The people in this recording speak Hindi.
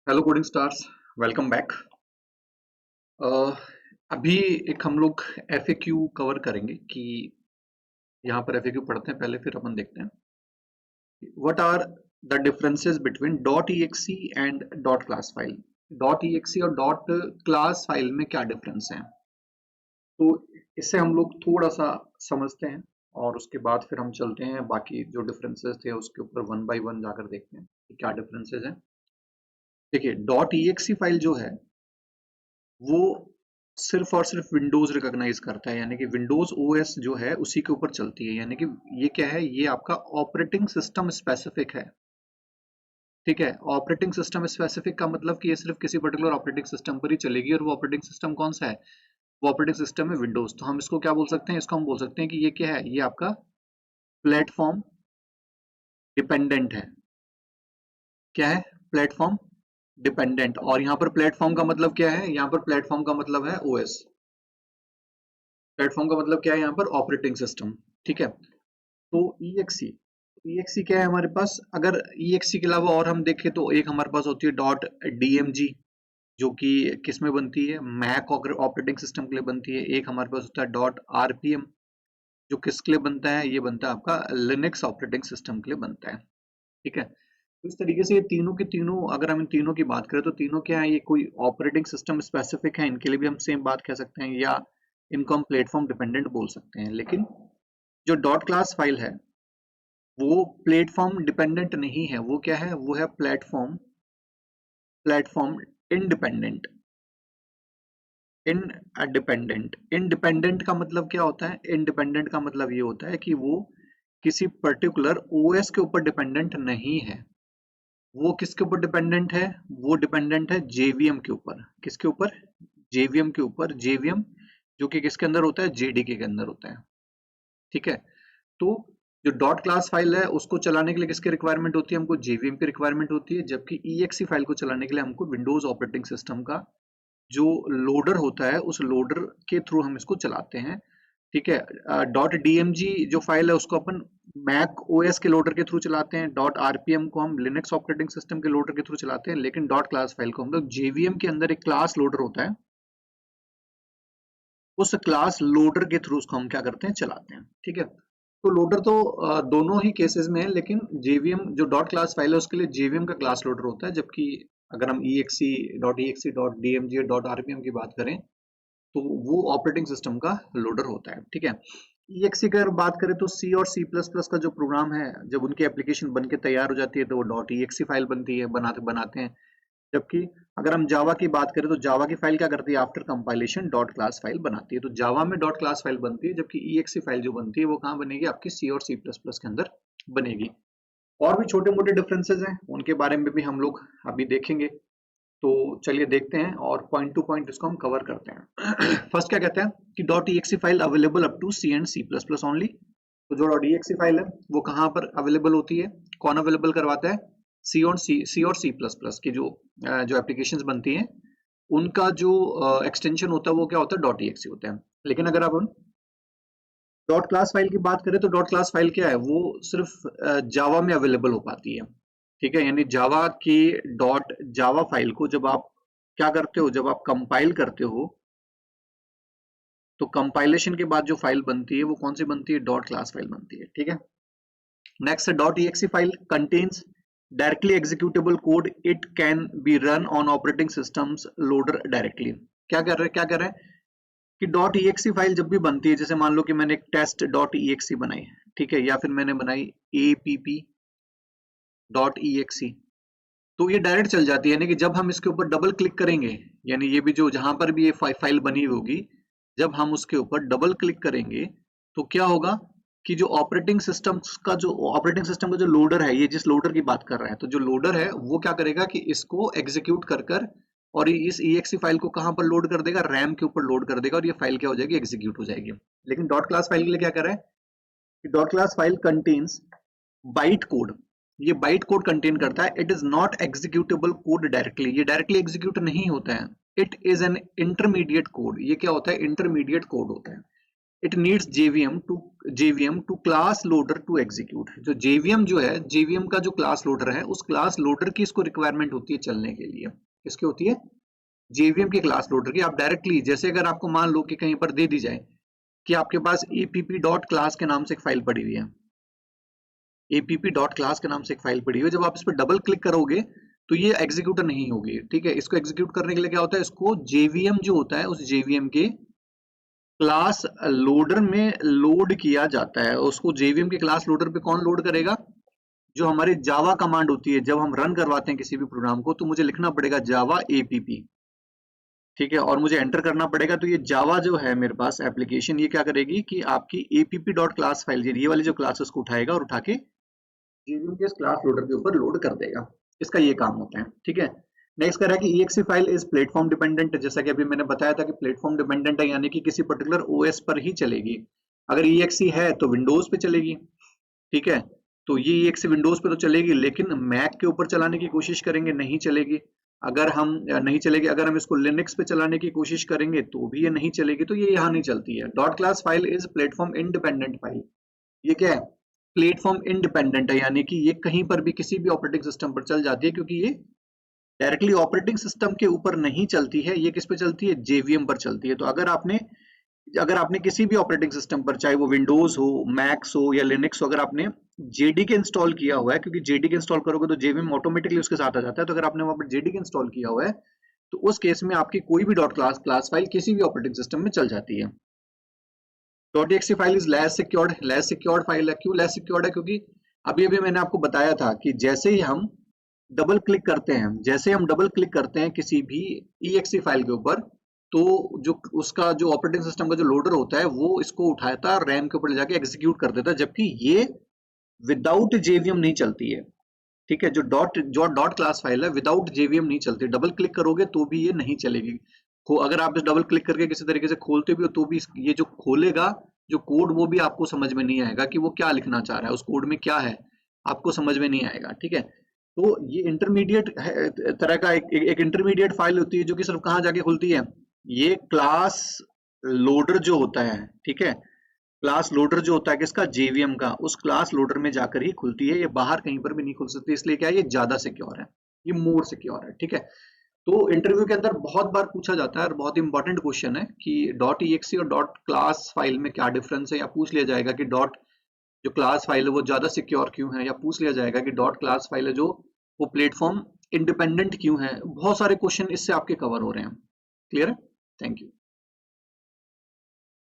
Hello coding stars, welcome back. अभी एक हम लोग एफएक्यू कवर करेंगे कि यहाँ पर एफएक्यू पढ़ते हैं पहले, फिर अपन देखते हैं what are the differences between dot EXE and dot class file. Dot EXE और डॉट क्लास फाइल में क्या डिफरेंस है, तो इससे हम लोग थोड़ा सा समझते हैं और उसके बाद फिर हम चलते हैं बाकी जो डिफरेंसेस थे उसके ऊपर वन बाय वन जाकर देखते हैं कि क्या डिफरेंसेस हैं। देखिए, डॉट ईएक्सी फाइल जो है वो सिर्फ और सिर्फ विंडोज रिकॉग्नाइज करता है, यानी कि विंडोज ओएस जो है उसी के ऊपर चलती है। यानी कि ये क्या है, ये आपका ऑपरेटिंग सिस्टम स्पेसिफिक है। ठीक है, ऑपरेटिंग सिस्टम स्पेसिफिक का मतलब कि ये सिर्फ किसी पर्टिकुलर ऑपरेटिंग सिस्टम पर ही चलेगी, और वो ऑपरेटिंग सिस्टम कौन सा है, वो ऑपरेटिंग सिस्टम है विंडोज। तो हम इसको क्या बोल सकते हैं, इसको हम बोल सकते हैं कि ये क्या है, ये आपका प्लेटफॉर्म डिपेंडेंट है। क्या है, प्लेटफॉर्म डिपेंडेंट। और यहाँ पर प्लेटफॉर्म का मतलब क्या है, यहाँ पर प्लेटफॉर्म का मतलब है ओएस। प्लेटफॉर्म का मतलब क्या है यहाँ पर, ऑपरेटिंग सिस्टम। ठीक है, तो ईएक्सी, ईएक्सी क्या है हमारे पास, अगर ईएक्सी के अलावा और हम देखें तो एक हमारे पास होती है डॉट डीएमजी, जो कि किस में बनती है, मैक ऑपरेटिंग सिस्टम के लिए बनती है। एक हमारे पास होता है डॉट आरपीएम, जो किसके लिए बनता है, ये बनता है आपका लिनक्स ऑपरेटिंग सिस्टम के लिए बनता है। ठीक है, तो इस तरीके से ये तीनों के तीनों, अगर हम इन तीनों की बात करें तो तीनों क्या है, ये कोई ऑपरेटिंग सिस्टम स्पेसिफिक है, इनके लिए भी हम सेम बात कह सकते हैं, या इनको हम प्लेटफॉर्म डिपेंडेंट बोल सकते हैं। लेकिन जो डॉट क्लास फाइल है वो प्लेटफॉर्म डिपेंडेंट नहीं है, वो क्या है, वो है platform platform independent. Independent, independent का मतलब क्या होता है, इंडिपेंडेंट का मतलब ये होता है कि वो किसी पर्टिकुलर ओएस के ऊपर डिपेंडेंट नहीं है। वो किसके ऊपर डिपेंडेंट है, वो डिपेंडेंट है जेवीएम के ऊपर। किसके ऊपर, जेवीएम के ऊपर। जेवीएम जो कि किसके अंदर होता है, जेडीके के अंदर होता है। ठीक है, तो जो डॉट क्लास फाइल है उसको चलाने के लिए किसकी रिक्वायरमेंट होती है, हमको जेवीएम की रिक्वायरमेंट होती है, जबकि ईएक्सी फाइल को चलाने के लिए हमको विंडोज ऑपरेटिंग सिस्टम का जो लोडर होता है उस लोडर के थ्रू हम इसको चलाते हैं। ठीक है, डॉट डीएमजी जो फाइल है उसको अपन मैक ओएस के लोडर के थ्रू चलाते हैं, डॉट आरपीएम को हम लिनक्स ऑपरेटिंग सिस्टम के लोडर के थ्रू चलाते हैं, लेकिन डॉट क्लास फाइल को हम लोग जेवीएम के अंदर एक क्लास लोडर होता है, उस क्लास लोडर के थ्रू उसको हम क्या करते हैं, चलाते हैं। ठीक है, तो लोडर तो दोनों ही केसेस में है, लेकिन जेवीएम जो डॉट क्लास फाइल है उसके लिए जेवीएम का क्लास लोडर होता है, जबकि अगर हम EXE dot DMG dot RPM की बात करें तो वो ऑपरेटिंग सिस्टम का लोडर होता है। ठीक है, EXE की अगर बात करें तो सी और सी प्लस प्लस का जो प्रोग्राम है, जब उनकी एप्लीकेशन बन के तैयार हो जाती है तो वो डॉट EXE फाइल बनती है, बनाते हैं। जबकि अगर हम जावा की बात करें तो जावा की फाइल क्या करती है, after compilation dot class file बनाती है। तो जावा में डॉट क्लास फाइल बनती है, जबकि EXE फाइल जो बनती है वो कहाँ बनेगी, आपकी सी और सी प्लस प्लस के अंदर बनेगी। और भी छोटे मोटे डिफरेंसेस हैं, उनके बारे में भी हम लोग अभी देखेंगे। तो चलिए देखते हैं और पॉइंट टू पॉइंट इसको हम कवर करते हैं। फर्स्ट क्या कहते हैं कि dot EXE file available up to C and C plus plus only. तो जो डॉट EXE फाइल है वो कहाँ पर अवेलेबल होती है, कौन अवेलेबल करवाता है, सी और सी प्लस प्लस की जो एप्लीकेशंस बनती हैं उनका जो एक्सटेंशन होता है वो क्या होता है, डॉट EXE होता है। लेकिन अगर आप डॉट क्लास फाइल की बात करें तो डॉट क्लास फाइल क्या है, वो सिर्फ जावा में अवेलेबल हो पाती है। ठीक है, यानी जावा की डॉट जावा फाइल को जब आप क्या करते हो, जब आप कंपाइल करते हो तो कंपाइलेशन के बाद जो फाइल बनती है वो कौन सी बनती है, डॉट क्लास फाइल बनती है। ठीक है, next dot EXE file contains directly executable code, it can be run on operating systems loader directly. क्या कर रहे हैं कि डॉट EXE फाइल जब भी बनती है, जैसे मान लो कि मैंने एक टेस्ट डॉट EXE बनाई, ठीक है, या फिर मैंने बनाई app डॉट EXE, तो ये डायरेक्ट चल जाती है। यानी कि जब हम इसके ऊपर डबल क्लिक करेंगे, यानी ये भी जो जहां पर भी ये फाइल बनी होगी, जब हम उसके ऊपर डबल क्लिक करेंगे तो क्या होगा कि जो ऑपरेटिंग सिस्टम का जो लोडर है, ये जिस लोडर की बात कर रहा है, तो जो लोडर है वो क्या करेगा कि इसको एग्जीक्यूट कर और इस EXE फाइल को कहां पर लोड कर देगा, रैम के ऊपर लोड कर देगा, और ये फाइल क्या हो जाएगी, एग्जीक्यूट हो जाएगी। लेकिन डॉट क्लास फाइल के लिए क्या कर रहा है कि dot class file contains byte code, ये बाइट कोड कंटेन करता है, it is not executable code directly, ये डायरेक्टली एग्जीक्यूट नहीं होता है। It is an intermediate code, ये क्या होता है, इंटरमीडिएट कोड होता है। It needs JVM to class loader to execute. जो जेवीएम जो है, जेवीएम का जो क्लास लोडर है, उस क्लास लोडर की इसको रिक्वायरमेंट होती है चलने के लिए। किसकी होती है? जेवीएम के क्लास लोडर की। आप डायरेक्टली, जैसे अगर आपको मान लो कि कहीं पर दे दी जाए कि आपके पास एपीपी डॉट क्लास के नाम से एक फाइल पड़ी हुई है, एपीपी डॉट क्लास के नाम से एक फाइल पड़ी हुई है, जब आप इस पर डबल क्लिक करोगे तो ये एग्जीक्यूटर नहीं होगी। ठीक है, इसको एग्जीक्यूट करने के लिए क्या होता है, इसको जेवीएम जो होता है उस जेवीएम के क्लास लोडर में लोड किया जाता है। उसको जेवीएम के क्लास लोडर पे कौन लोड करेगा? जो हमारी जावा कमांड होती है, जब हम रन करवाते हैं किसी भी प्रोग्राम को, तो मुझे लिखना पड़ेगा जावा एपीपी। ठीक है, और मुझे एंटर करना पड़ेगा। तो ये जावा जो है मेरे पास एप्लीकेशन, ये क्या करेगी कि आपकी एपीपी डॉट क्लास फाइल, ये वाली जो क्लासेस को उठाएगा और उठा के जेवीएम के क्लास लोडर के ऊपर लोड कर देगा। इसका ये काम होता है। ठीक है, नेक्स्ट कह रहा है कि exe file is platform dependent. जैसा कि अभी मैंने बताया था कि प्लेटफॉर्म डिपेंडेंट है, यानी कि किसी पर्टिकुलर ओएस पर ही चलेगी। अगर exe है तो विंडोज पे चलेगी। ठीक है, तो ये exe विंडोज पे तो चलेगी, लेकिन मैक के ऊपर चलाने की कोशिश करेंगे नहीं चलेगी। अगर हम नहीं चलेगी, अगर हम इसको लिनक्स पे चलाने की कोशिश करेंगे तो भी ये नहीं चलेगी। तो ये यहाँ नहीं चलती है। Dot class file is platform independent file. ये क्या है? प्लेटफॉर्म इंडिपेंडेंट है, यानी कि ये कहीं पर भी किसी भी ऑपरेटिंग सिस्टम पर चल जाती है, क्योंकि ये डायरेक्टली ऑपरेटिंग सिस्टम के ऊपर नहीं चलती है। ये किस पे चलती है? जेवीएम पर चलती है। तो अगर आपने किसी भी ऑपरेटिंग सिस्टम पर, चाहे वो विंडोज हो, मैक्स हो या लिनक्स हो, अगर आपने जेडीके इंस्टॉल किया हुआ है, क्योंकि जेडीके इंस्टॉल करोगे तो जेवीएम ऑटोमेटिकली उसके साथ आ जाता है, तो अगर आपने वहां पर जेडीके इंस्टॉल किया हुआ है तो उस केस में आपकी कोई भी डॉट क्लास फाइल किसी भी ऑपरेटिंग सिस्टम में चल जाती है। .exe file is less secured. Less secured file है। क्यों लेस सिक्योर्ड है? क्योंकि अभी अभी मैंने आपको बताया था कि जैसे ही हम डबल क्लिक करते हैं किसी भी exe फाइल के ऊपर, तो जो उसका जो ऑपरेटिंग सिस्टम का जो लोडर होता है वो इसको उठाता है, रैम के ऊपर ले जाके एग्जीक्यूट कर देता है, जबकि ये विदाउट जेवीएम नहीं चलती है। ठीक है, जो डॉट क्लास फाइल है विदाउट जेवीएम नहीं चलती। डबल क्लिक करोगे तो भी ये नहीं चलेगी। अगर आप इस डबल क्लिक करके किसी तरीके से खोलते भी हो तो भी ये जो खोलेगा जो कोड, वो भी आपको समझ में नहीं आएगा कि वो क्या लिखना चाह रहा है, उस कोड में क्या है आपको समझ में नहीं आएगा। ठीक है, तो ये इंटरमीडिएट तरह का एक इंटरमीडिएट फाइल होती है जो कि सिर्फ कहाँ जाके खुलती है? ये क्लास लोडर जो होता है, ठीक है, क्लास लोडर जो होता है किसका? जेवीएम का, उस क्लास लोडर में जाकर ही खुलती है। ये बाहर कहीं पर भी नहीं खुल सकती। इसलिए क्या है? ये ज्यादा सिक्योर है, ये मोर सिक्योर है। ठीक है, तो इंटरव्यू के अंदर बहुत बार पूछा जाता है और बहुत इंपॉर्टेंट क्वेश्चन है कि .exe और .class फाइल में क्या डिफरेंस है, या पूछ लिया जाएगा कि जो क्लास फाइल है वो ज्यादा सिक्योर क्यों है, या पूछ लिया जाएगा कि .class फाइल है जो वो प्लेटफॉर्म इंडिपेंडेंट क्यों है। बहुत सारे क्वेश्चन इससे आपके कवर हो रहे हैं। क्लियर है? Thank you.